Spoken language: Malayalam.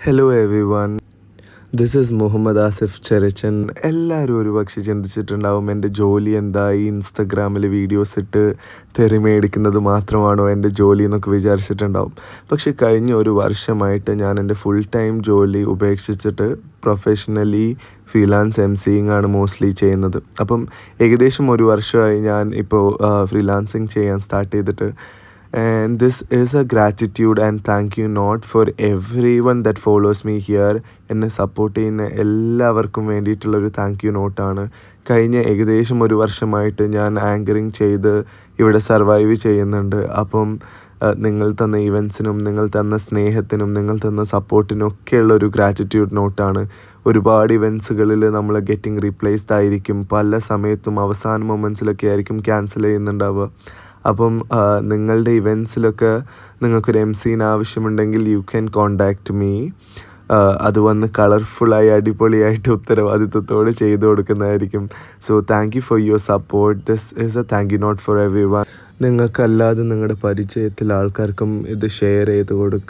Hello everyone, this is Muhammad Asif Cherichan. എല്ലാവരും ഒരുപക്ഷെ ചിന്തിച്ചിട്ടുണ്ടാവും, എൻ്റെ ജോലി എന്തായി? ഇൻസ്റ്റഗ്രാമിൽ വീഡിയോസ് ഇട്ട് തെറിമേടിക്കുന്നത് മാത്രമാണോ എൻ്റെ ജോലി എന്നൊക്കെ വിചാരിച്ചിട്ടുണ്ടാവും. പക്ഷെ കഴിഞ്ഞ ഒരു വർഷമായിട്ട് ഞാൻ എൻ്റെ ഫുൾ ടൈം ജോലി ഉപേക്ഷിച്ചിട്ട് പ്രൊഫഷണലി ഫ്രീലാൻസ് എംസിയിങ് ആണ് മോസ്റ്റ്ലി ചെയ്യുന്നത്. അപ്പം ഏകദേശം ഒരു വർഷമായി ഞാൻ ഇപ്പോൾ ഫ്രീലാൻസിങ് ചെയ്യാൻ സ്റ്റാർട്ട് ചെയ്തിട്ട്. And this is a gratitude and thank you note for everyone that follows me here. എന്നെ സപ്പോർട്ട് ചെയ്യുന്ന എല്ലാവർക്കും വേണ്ടിയിട്ടുള്ളൊരു താങ്ക് യു നോട്ടാണ്. കഴിഞ്ഞ ഏകദേശം ഒരു വർഷമായിട്ട് ഞാൻ ആങ്കറിങ് ചെയ്ത് ഇവിടെ സർവൈവ് ചെയ്യുന്നുണ്ട്. അപ്പം നിങ്ങൾ തന്ന ഇവൻസിനും നിങ്ങൾ തന്ന സ്നേഹത്തിനും നിങ്ങൾ തന്ന സപ്പോർട്ടിനും ഒക്കെയുള്ളൊരു ഗ്രാറ്റിറ്റ്യൂഡ് നോട്ടാണ്. ഒരുപാട് ഇവൻസുകളിൽ നമ്മൾ ഗെറ്റിംഗ് റീപ്ലേസ്ഡ് ആയിരിക്കും. പല സമയത്തും അവസാന മൊമെൻറ്റ്സിലൊക്കെ ആയിരിക്കും ക്യാൻസൽ ചെയ്യുന്നുണ്ടാവുക. അപ്പം നിങ്ങളുടെ ഇവൻറ്റ്സിലൊക്കെ നിങ്ങൾക്കൊരു എംസീന് ആവശ്യമുണ്ടെങ്കിൽ യു ക്യാൻ കോണ്ടാക്റ്റ് മീ. അത് വന്ന് കളർഫുള്ളായി അടിപൊളിയായിട്ട് ഉത്തരവാദിത്വത്തോടെ ചെയ്തു കൊടുക്കുന്നതായിരിക്കും. So thank you for your support. This is a thank you note for everyone. നിങ്ങൾക്കല്ലാതെ നിങ്ങളുടെ പരിചയത്തിൽ ആൾക്കാർക്കും ഇത് ഷെയർ ചെയ്ത് കൊടുക്കുക.